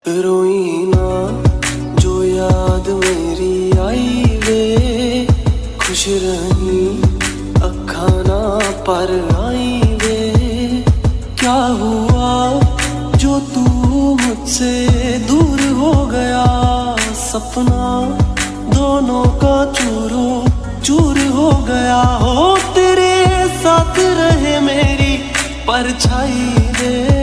रोई ना जो याद मेरी आई वे, खुश रही अखा ना पर आई वे। क्या हुआ जो तू मुझसे दूर हो गया, सपना दोनों का चूरो चूर हो गया। हो तेरे साथ रहे मेरी परछाई वे,